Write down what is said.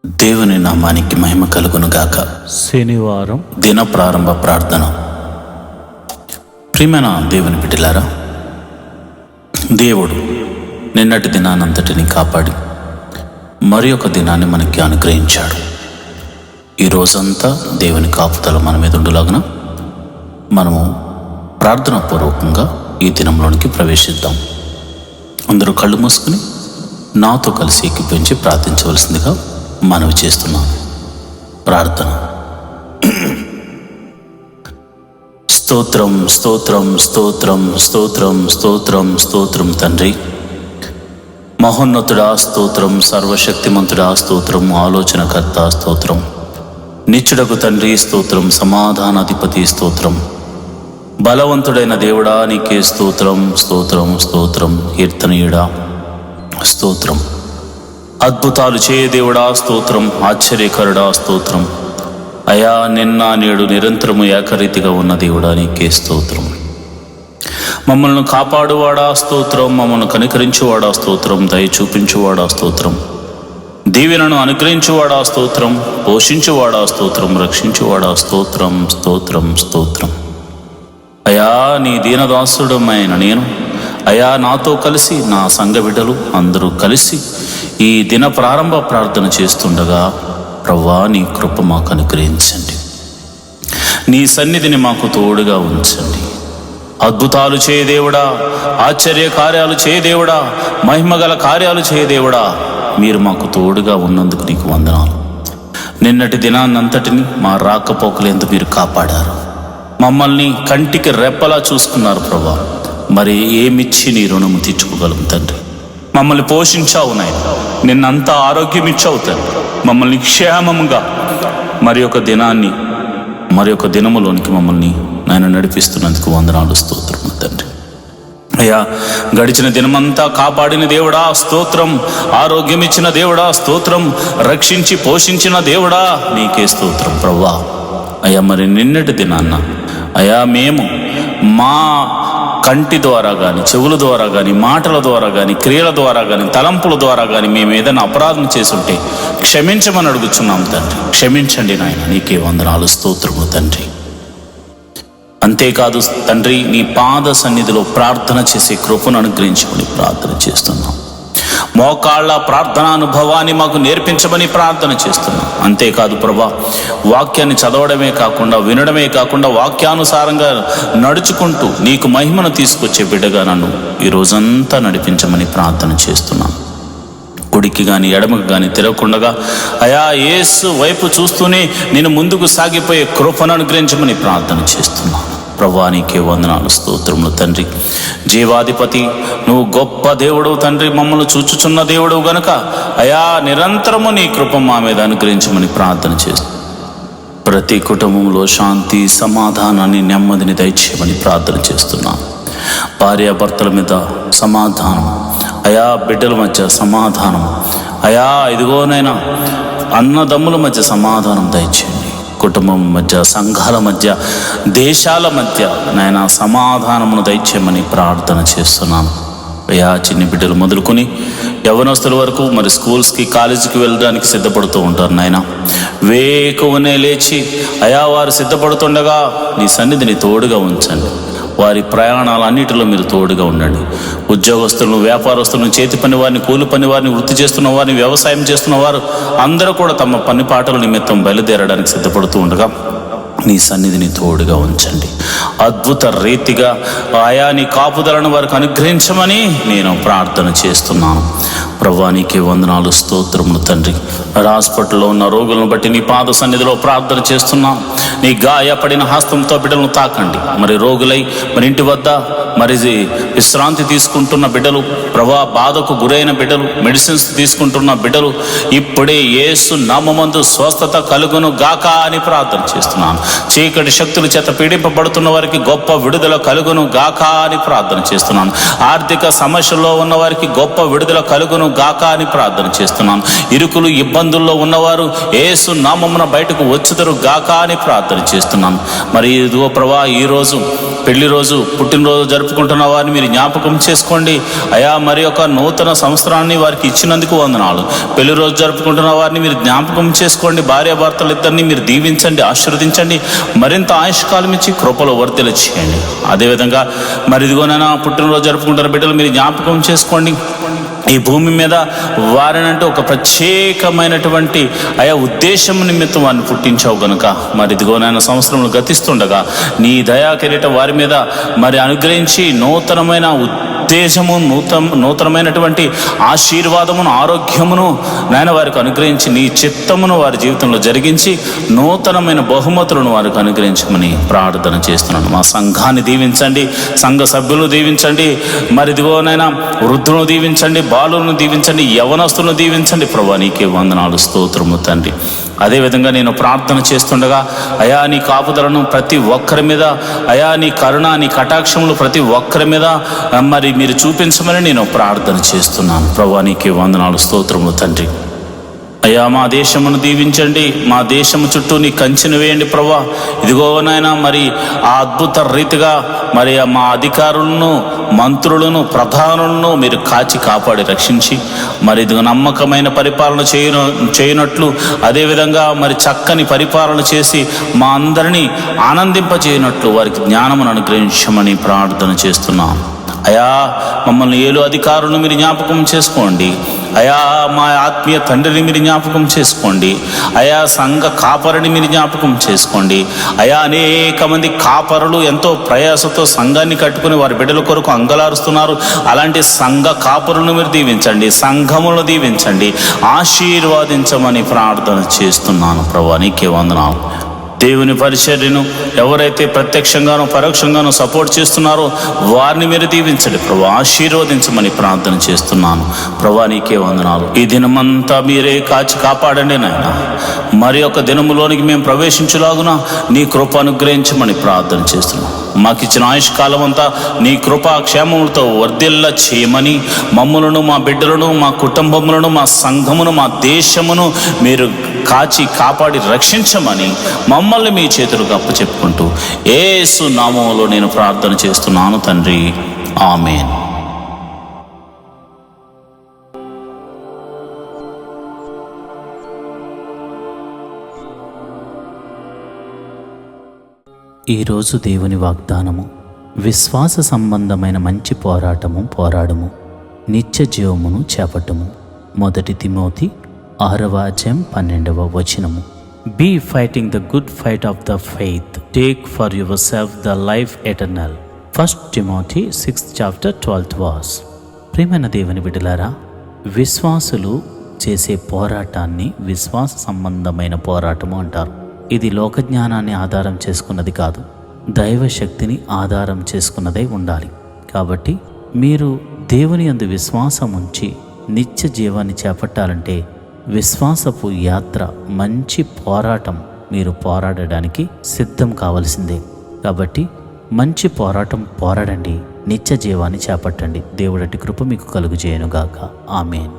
దేవుని నామానికి మహిమ కలుగును గాక. శనివారం దిన ప్రారంభ ప్రార్థన. ప్రియమైన దేవుని బిడ్డలారా, దేవుడు నిన్నటి దినానంతటిని కాపాడి మరి ఒక దినాన్ని మనకి అనుగ్రహించాడు. ఈ రోజంతా దేవుని కాపుదల మన మీద ఉండులాగున మనము ప్రార్థనా పూర్వకంగా ఈ దినంలోనికి ప్రవేశిద్దాం. అందరూ కళ్ళు మూసుకుని నాతో కలిసి ఎక్కిపించి ప్రార్థించవలసిందిగా మనవి చేస్తున్నాను. ప్రార్థన. స్తోత్రం స్తోత్రం స్తోత్రం స్తోత్రం స్తోత్రం స్తోత్రం తండ్రి, మహోన్నతుడా స్తోత్రం, సర్వశక్తిమంతుడా స్తోత్రం, ఆలోచనకర్త స్తోత్రం, నిత్యుడకు తండ్రి స్తోత్రం, సమాధానాధిపతి స్తోత్రం, బలవంతుడైన దేవుడా నీకే స్తోత్రం స్తోత్రం స్తోత్రం, కీర్తనీయుడా స్తోత్రం, అద్భుతాలు చేయ దేవుడా స్తోత్రం, ఆశ్చర్యకరుడా స్తోత్రం, అయా నిన్న నేడు నిరంతరము ఏకరీతిగా ఉన్న దేవుడా నీకే స్తోత్రం, మమ్మల్ని కాపాడువాడా స్తోత్రం, మమ్మల్ని కనికరించువాడా స్తోత్రం, దయ చూపించువాడా స్తోత్రం, దీవెనను అనుగ్రహించువాడా స్తోత్రం, పోషించువాడా స్తోత్రం, రక్షించువాడా స్తోత్రం స్తోత్రం స్తోత్రం. అయా నీ దీనదాసుడమైన నేను, అయా నాతో కలిసి నా సంఘ బిడ్డలు అందరూ కలిసి ఈ దిన ప్రారంభ ప్రార్థన చేస్తుండగా ప్రవ్వా నీ కృప మాకు అనుగ్రహించండి, నీ సన్నిధిని మాకు తోడుగా ఉంచండి. అద్భుతాలు చేయ దేవుడా, ఆశ్చర్య కార్యాలు చేయ దేవుడా, మహిమగల కార్యాలు చేయ దేవుడా, మీరు మాకు తోడుగా ఉన్నందుకు నీకు వందనాలు. నిన్నటి దినాన్నంతటిని మా రాకపోకలేందుకు మీరు కాపాడారు, మమ్మల్ని కంటికి రెప్పలా చూసుకున్నారు ప్రభా. మరి ఏమిచ్చి నీ రుణము తీర్చుకోగలం తండ్రి? మమ్మల్ని పోషించావు నాయన, నిన్నంతా ఆరోగ్యం ఇచ్చావు తండ్రి, మమ్మల్ని క్షేమముగా మరి ఒక దినాన్ని మరి ఒక దినములోనికి మమ్మల్ని నాయన నడిపిస్తున్నందుకు వందనాలు స్తోత్రం తండ్రి. అయ్యా గడిచిన దినమంతా కాపాడిన దేవుడా స్తోత్రం, ఆరోగ్యం ఇచ్చిన దేవుడా స్తోత్రం, రక్షించి పోషించిన దేవుడా నీకే స్తోత్రం ప్రవ్వా. అయ్యా మరి నిన్నటి దినాన్న అయా మేము మా కంటి ద్వారా కానీ, చెవుల ద్వారా కానీ, మాటల ద్వారా కానీ, క్రియల ద్వారా కానీ, తలంపుల ద్వారా కానీ మేము ఏదైనా అపరాధం చేసుంటే క్షమించమని అడుగుచున్నాం తండ్రి. క్షమించండి నాయన, నీకే వందనాలు స్తోత్రములు తండ్రి. అంతేకాదు తండ్రి, నీ పాద సన్నిధిలో ప్రార్థన చేసే కృపను అనుగ్రహించమని ప్రార్థన చేస్తున్నాం. మోకాళ్ళ ప్రార్థన అనుభవాన్ని మాకు నేర్పించమని ప్రార్థన చేస్తున్నాం. అంతేకాదు ప్రభా, వాక్యాన్ని చదవడమే కాకుండా, వినడమే కాకుండా, వాక్యానుసారంగా నడుచుకుంటూ నీకు మహిమను తీసుకొచ్చే బిడ్డగా నన్ను ఈ రోజంతా నడిపించమని ప్రార్థన చేస్తున్నాను. కుడికి కానీ ఎడమకు కానీ తిరగకుండా అయా యేసు వైపు చూస్తూనే నేను ముందుకు సాగిపోయే కృపను అనుగ్రహించమని ప్రార్థన చేస్తున్నాను. ప్రభువా నీకే వందనాలు స్తోత్రములు తండ్రి. జీవాధిపతి నువ్వు గొప్ప దేవుడు తండ్రి, మమ్మల్ని చూచుచున్న దేవుడు గనుక అయా నిరంతరము నీ కృప మా మీద అనుగ్రహించమని ప్రార్థన చేస్తూ ప్రతి కుటుంబంలో శాంతి, సమాధానాన్ని, నెమ్మదిని దయచేయమని ప్రార్థన చేస్తున్నాను. భార్యాభర్తల మీద సమాధానం, అయా బిడ్డల మధ్య సమాధానం, అయా ఇదిగోనైనా అన్నదమ్ముల మధ్య సమాధానం దయచేయండి. కుటుంబం మధ్య, సంఘాల మధ్య, దేశాల మధ్య నాయన సమాధానమును దయచేయమని ప్రార్థన చేస్తున్నాను. అయా చిన్ని బిడ్డలు మొదలుకొని యవ్వనస్తుల వరకు మరి స్కూల్స్కి, కాలేజీకి వెళ్ళడానికి సిద్ధపడుతూ ఉంటారు నాయన. వేకువనే లేచి అయా వారు సిద్ధపడుతుండగా నీ సన్నిధిని తోడుగా ఉంచండి. వారి ప్రయాణాలన్నిటిలో మీరు తోడుగా ఉండండి. ఉద్యోగస్తులను, వ్యాపారస్తులను, చేతి పని వారిని, కూలి పని వారిని, వృత్తి చేస్తున్న వారిని, వ్యవసాయం చేస్తున్న వారు అందరూ కూడా తమ పని పాటల నిమిత్తం బయలుదేరడానికి సిద్ధపడుతూ ఉండగా నీ సన్నిధిని తోడుగా ఉంచండి. అద్భుత రీతిగా ఆయా నీ కాపుదలను వారికి అనుగ్రహించమని నేను ప్రార్థన చేస్తున్నాను. ప్రభువా నీకే వందనాలు స్తోత్రములు తండ్రి. హాస్పిటల్లో ఉన్న రోగులను బట్టి నీ పాద సన్నిధిలో ప్రార్థన చేస్తున్నాం. నీ గాయపడిన హస్తంతో బిడ్డలను తాకండి. మరి రోగులై మరి ఇంటి వద్ద మరి విశ్రాంతి తీసుకుంటున్న బిడ్డలు, ప్రభా బాధకు గురైన బిడ్డలు, మెడిసిన్స్ తీసుకుంటున్న బిడ్డలు ఇప్పుడే యేసు నామమందు స్వస్థత కలుగును గాక అని ప్రార్థన చేస్తున్నాను. చీకటి శక్తుల చేత పీడింపబడుతున్న వారికి గొప్ప విడుదల కలుగును గాక అని ప్రార్థన చేస్తున్నాను. ఆర్థిక సమస్యల్లో ఉన్న వారికి గొప్ప విడుదల కలుగును గాక అని ప్రార్థన చేస్తున్నాను. ఇరుకులు ఇబ్బందుల్లో ఉన్నవారు యేసు నామమున బయటకు వచ్చుదరు గాక అని ప్రార్థన చేస్తున్నాను. మరి ఇదిగో ప్రభా ఈరోజు పెళ్లి రోజు పుట్టినరోజు జరుపుకుంటున్న వారిని మీరు జ్ఞాపకం చేసుకోండి అయా. మరి యొక్క నూతన సంవత్సరాన్ని వారికి ఇచ్చినందుకు వందనాలు. పెళ్లి రోజు జరుపుకుంటున్న వారిని మీరు జ్ఞాపకం చేసుకోండి. భార్యాభర్తలు ఇద్దరిని మీరు దీవించండి, ఆశీర్వదించండి, మరింత ఆయుష్కాలం ఇచ్చి కృపలో వర్ధల చేయండి. అదేవిధంగా మరి ఇదిగోనైనా పుట్టినరోజు జరుపుకుంటున్న బిడ్డలు మీరు జ్ఞాపకం చేసుకోండి. ఈ భూమి మీద వారినంటే ఒక ప్రత్యేకమైనటువంటి ఉద్దేశం నిమిత్తం వారిని పుట్టించావు గనుక మరి ఇదిగోనైనా సంవత్సరములు గతిస్తుండగా నీ దయా కిరీటం వారి మీద మరి అనుగ్రహించి నూతనమైన ఉద్దేశము, నూతనమైనటువంటి ఆశీర్వాదమును, ఆరోగ్యమును నాయన వారికి అనుగ్రహించి నీ చిత్తమును వారి జీవితంలో జరిగించి నూతనమైన బహుమతులను వారికి అనుగ్రహించమని ప్రార్థన చేస్తున్నాను. మా సంఘాన్ని దీవించండి, సంఘ సభ్యులను దీవించండి, మరి ఇదిగోనైనా వృద్ధులను దీవించండి, బాలులను దీవించండి, యవనస్తులను దీవించండి. ప్రభువా నీకే వందనాలు, స్తోత్రము తండ్రి. అదేవిధంగా నేను ప్రార్థన చేస్తుండగా అయా నీ కాపుదలను ప్రతి ఒక్కరి మీద, అయా నీ కరుణ, నీ కటాక్షములు ప్రతి ఒక్కరి మీద మరి మీరు చూపించమని నేను ప్రార్థన చేస్తున్నాను. ప్రభువా నీకే వందనాలు, స్తోత్రము తండ్రి. అయ్యా మా దేశమును దీవించండి, మా దేశము చుట్టూ నీ కంచెను వేయండి ప్రభువా. ఇదిగో నాయనా మరి ఆ అద్భుత రీతిగా మరి మా అధికారులను, మంత్రులను, ప్రధానులను మీరు కాచి కాపాడి రక్షించి మరి ఇదిగో నమ్మకమైన పరిపాలన చేయనట్లు, అదేవిధంగా మరి చక్కని పరిపాలన చేసి మా అందరినీ ఆనందింపచేయనట్లు వారికి జ్ఞానమును అనుగ్రహించమని ప్రార్థన చేస్తున్నాం. అయా మమ్మల్ని ఏలు అధికారులను మీరు జ్ఞాపకం చేసుకోండి. అయా మా ఆత్మీయ తండ్రిని మీరు జ్ఞాపకం చేసుకోండి. అయా సంఘ కాపరిని మీరు జ్ఞాపకం చేసుకోండి. అయా అనేక మంది కాపరులు ఎంతో ప్రయాసతో సంఘాన్ని కట్టుకుని వారి బిడ్డల కొరకు అంగలారుస్తున్నారు. అలాంటి సంఘ కాపరులను మీరు దీవించండి, సంఘములను దీవించండి, ఆశీర్వాదించమని ప్రార్థన చేస్తున్నాను. ప్రభువా నీకే వందనాలు. దేవుని పరిచర్యను ఎవరైతే ప్రత్యక్షంగానో పరోక్షంగానో సపోర్ట్ చేస్తున్నారో వారిని మీరు దీవించండి ప్రభువా, ఆశీర్వదించమని ప్రార్థన చేస్తున్నాను. ప్రభువా నీకే వందనాలు. ఈ దినమంతా మీరే కాచి కాపాడండి నాయన. మరి ఒక దినములోనికి మేము ప్రవేశించులాగున నీ కృప అనుగ్రహించమని ప్రార్థన చేస్తున్నాం. మాకు ఇచ్చిన ఆయుష్కాలం అంతా నీ కృపా క్షేమములతో వర్ధిల్ల చేయమని మమ్ములను, మా బిడ్డలను, మా కుటుంబములను, మా సంఘమును, మా దేశమును మీరు కాచి కాపాడి రక్షించమని మమ్మల్ని మీ చేతులకు అప్పచెప్పుకుంటూ యేసు నామములో నేను ప్రార్థన చేస్తున్నాను తండ్రి, ఆమేన్. ఈరోజు దేవుని వాగ్దానము: విశ్వాస సంబంధమైన మంచి పోరాటము పోరాడము, నిత్య జీవమును చేపట్టము. 1 Timothy 6:12. Be fighting the good fight of the faith. Take for yourself the life eternal. 1 Timothy 6:12. ప్రియమైన దేవుని బిడ్డలారా, విశ్వాసులు చేసే పోరాటాన్ని విశ్వాస సంబంధమైన పోరాటము అంటారు. ఇది లోకజ్ఞానాన్ని ఆధారం చేసుకున్నది కాదు, దైవ శక్తిని ఆధారం చేసుకున్నదై ఉండాలి. కాబట్టి మీరు దేవుని యందు విశ్వాసం ఉంచి నిత్య జీవాన్ని చేపట్టాలంటే విశ్వాసపు యాత్ర, మంచి పోరాటం మీరు పోరాడడానికి సిద్ధం కావలసిందే. కాబట్టి మంచి పోరాటం పోరాడండి, నిత్య జీవాన్ని చేపట్టండి. దేవుడి కృప మీకు కలుగుజేయునుగాక. ఆమేన్.